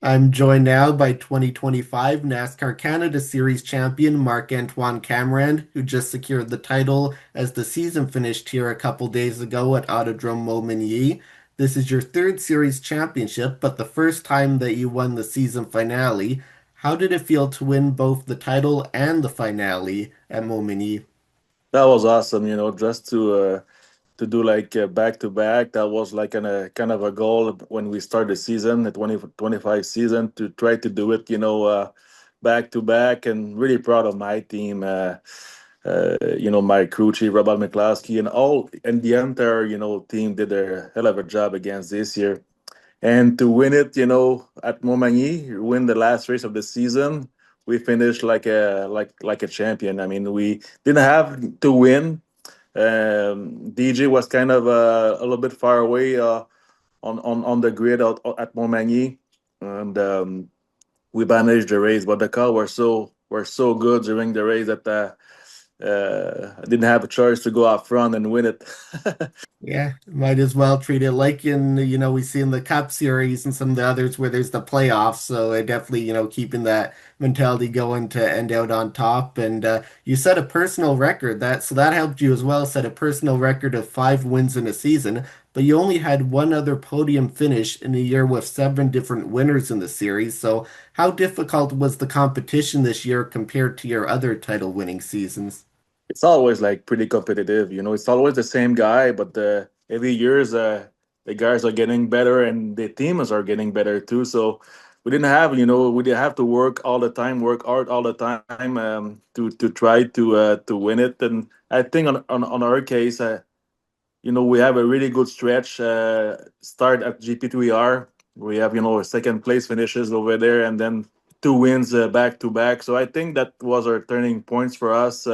I'm joined now by 2025 NASCAR Canada Series champion Marc-Antoine Camirand, who just secured the title as the season finished here a couple days ago at Autodrome Montmagny. This is your third series championship, but the first time that you won the season finale. How did it feel to win both the title and the finale at Montmagny? That was awesome, just to do like back to back. That was like kind of a goal when we started the season, the 2025 season, to try to do it, back to back. And really proud of my team, my crew chief, Robert McCloskey, and the entire, team did a hell of a job against this year. And to win it, at Montmagny, win the last race of the season, we finished like a champion. I mean, we didn't have to win. DJ was kind of a little bit far away on the grid at Montmagny, and we managed the race. But the car were so good during the race that I didn't have a choice to go up front and win it. Yeah, might as well treat it like we see in the Cup Series and some of the others where there's the playoffs. So definitely, keeping that mentality going to end out on top. And you set a personal record that helped you as well, set a personal record of 5 wins in a season. But you only had one other podium finish in a year with 7 different winners in the series. So how difficult was the competition this year compared to your other title winning seasons? It's always like pretty competitive. It's always the same guy, but every years the guys are getting better and the teams are getting better too. So we didn't have to work all the time, work hard all the time to try to win it. And I think on our case, we have a really good stretch. Start at GP3R. We have second place finishes over there, and then 2 wins back to back. So I think that was our turning points for us.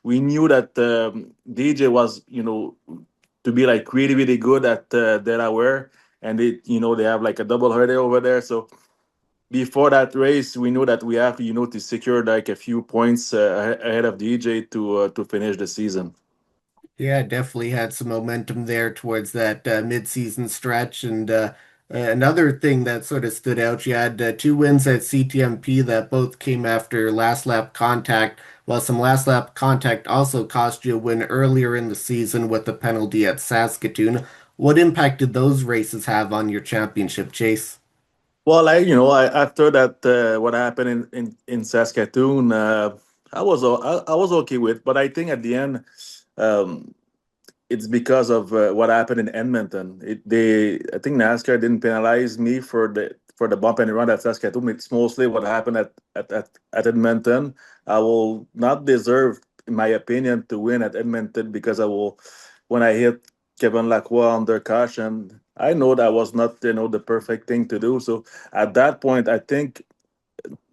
We knew that DJ was, to be like really, really good at Delaware, and they have like a double header over there. So before that race, we knew that we have, to secure like a few points ahead of DJ to finish the season. Yeah, definitely had some momentum there towards that mid-season stretch. And another thing that sort of stood out, you had 2 wins at CTMP that both came after last lap contact, while some last lap contact also cost you a win earlier in the season with the penalty at Saskatoon. What impact did those races have on your championship chase? Well, after that, what happened in Saskatoon, I was okay with, but I think at the end, um, it's because of what happened in Edmonton. I think NASCAR didn't penalize me for the bump and run at Saskatoon. It's mostly what happened at Edmonton. I will not deserve, in my opinion, to win at Edmonton because when I hit Kevin Lacroix under caution, I know that was not the perfect thing to do. So at that point, I think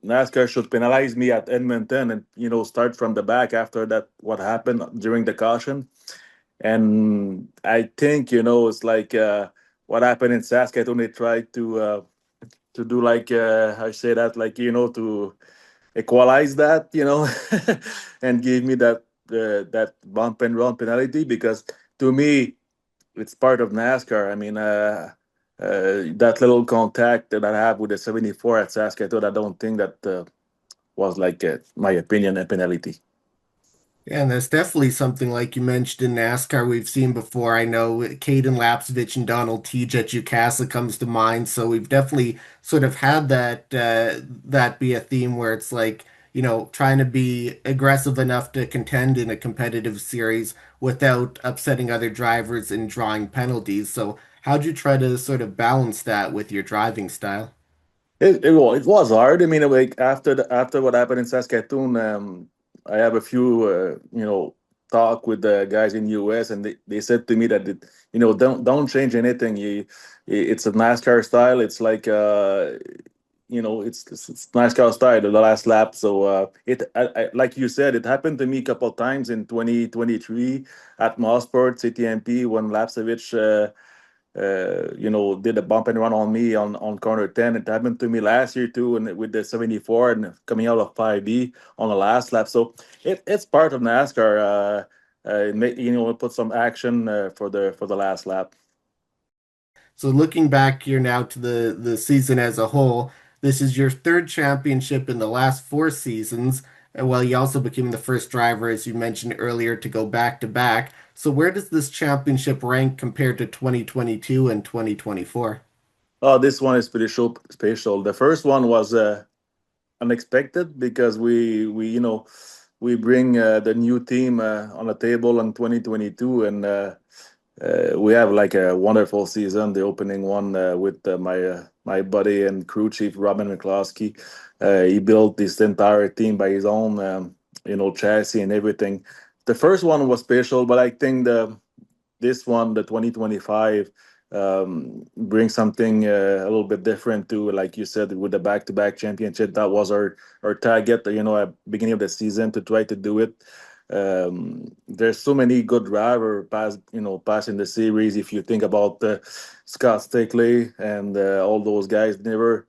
NASCAR should penalize me at Edmonton and start from the back after that what happened during the caution. And I think it's like what happened in Saskatoon. They tried to do like I say that like to equalize that and give me that bump and run penalty because to me it's part of NASCAR. I mean, that little contact that I have with the 74 at Saskatoon, I don't think that was like my opinion a penalty. Yeah, and that's definitely something like you mentioned in NASCAR we've seen before. I know Caden Lapsevich and Donald T. Jukasa comes to mind. So we've definitely sort of had that be a theme where it's like, trying to be aggressive enough to contend in a competitive series without upsetting other drivers and drawing penalties. So how'd you try to sort of balance that with your driving style? It was hard. I mean, like after what happened in Saskatoon, I have a few talk with the guys in US, and they said to me that don't change anything. It's a NASCAR style. It's like it's NASCAR style. The last lap. So like you said, it happened to me a couple of times in 2023 at Mosport CTMP when Lapsevich. Did a bump and run on me on corner 10. It happened to me last year too, and with the 74 and coming out of 5B on the last lap. So it's part of NASCAR. Put some action for the last lap. So looking back here now to the season as a whole, This is your third championship in the last four seasons. Well, you also became the first driver, as you mentioned earlier, to go back to back. So where does this championship rank compared to 2022 and 2024? Oh, this one is pretty special. The first one was unexpected because we bring the new team on the table in 2022, and we have like a wonderful season. The opening one with my buddy and crew chief Robin McCloskey. He built this entire team by his own, chassis and everything. The first one was special, but I think this one, the 2025, brings something a little bit different to, like you said, with the back-to-back championship. That was our target, at beginning of the season to try to do it. There's so many good driver passing the series. If you think about Scott Stickley and all those guys, never.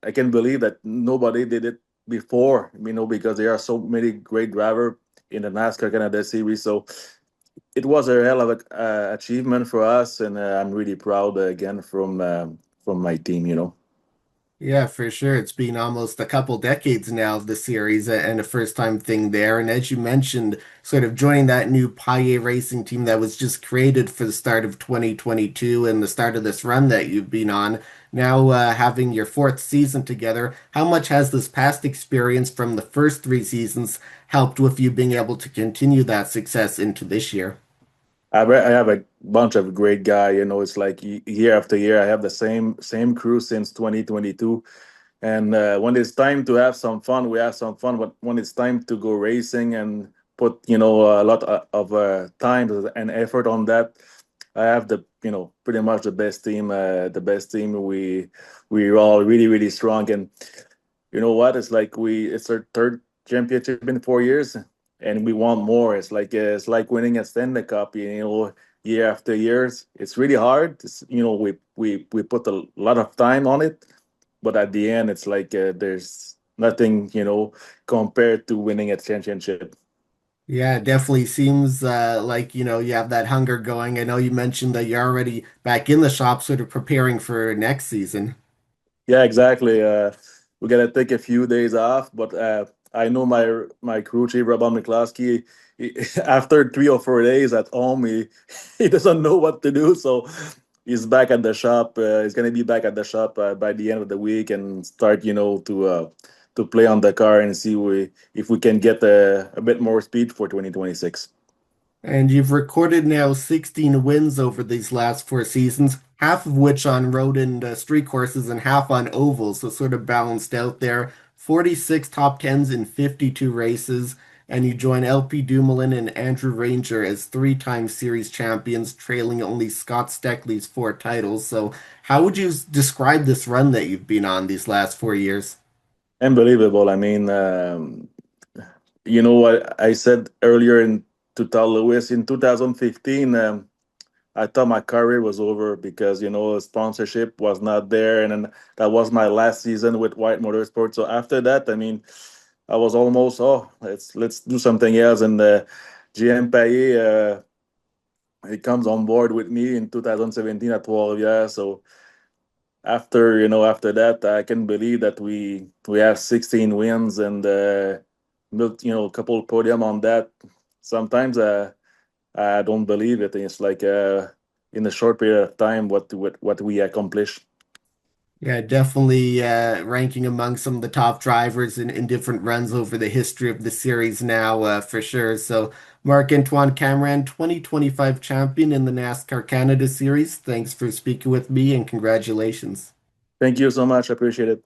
I can believe that nobody did it before, because there are so many great driver in the NASCAR Canada Series. So it was a hell of a achievement for us, and I'm really proud again from my team. Yeah, for sure. It's been almost a couple decades now of the series and a first time thing there. And as you mentioned, sort of joining that new Paillé Racing team that was just created for the start of 2022 and the start of this run that you've been on, now having your fourth season together, how much has this past experience from the first three seasons helped with you being able to continue that success into this year? I have a bunch of great guy. It's like year after year, I have the same crew since 2022. And when it's time to have some fun, we have some fun. But when it's time to go racing and put a lot of time and effort on that, I have pretty much the best team. The best team. We're all really really strong. And you know what? It's our third championship in 4 years, and we want more. It's like winning a Stanley Cup. Year after years. It's really hard. We put a lot of time on it, but at the end, it's like there's nothing compared to winning a championship. Yeah, it definitely seems like, you have that hunger going. I know you mentioned that you're already back in the shop, sort of preparing for next season. Yeah, exactly. We gotta take a few days off, but I know my crew chief Rabban McCloskey. After 3 or 4 days at home, he doesn't know what to do, so he's back at the shop. He's gonna be back at the shop by the end of the week and start, to play on the car and see if we can get a bit more speed for 2026. And you've recorded now 16 wins over these last four seasons, half of which on road and street courses and half on ovals, so sort of balanced out there. 46 top tens in 52 races, and you join LP Dumoulin and Andrew Ranger as three-time series champions, trailing only Scott Steckley's four titles. So, how would you describe this run that you've been on these last 4 years? Unbelievable. I mean, you know what I said earlier to tell Lewis in 2015. I thought my career was over because sponsorship was not there, and then that was my last season with White Motorsport. So after that, I mean, I was almost let's do something else. And GM Paillé, he comes on board with me in 2017 at 12 years. So after that, I can believe that we have 16 wins and built a couple podium on that. Sometimes I don't believe it. It's like in a short period of time what we accomplish. Yeah, definitely ranking among some of the top drivers in different runs over the history of the series now, for sure. So, Marc-Antoine Camirand, 2025 champion in the NASCAR Canada Series. Thanks for speaking with me and congratulations. Thank you so much. I appreciate it.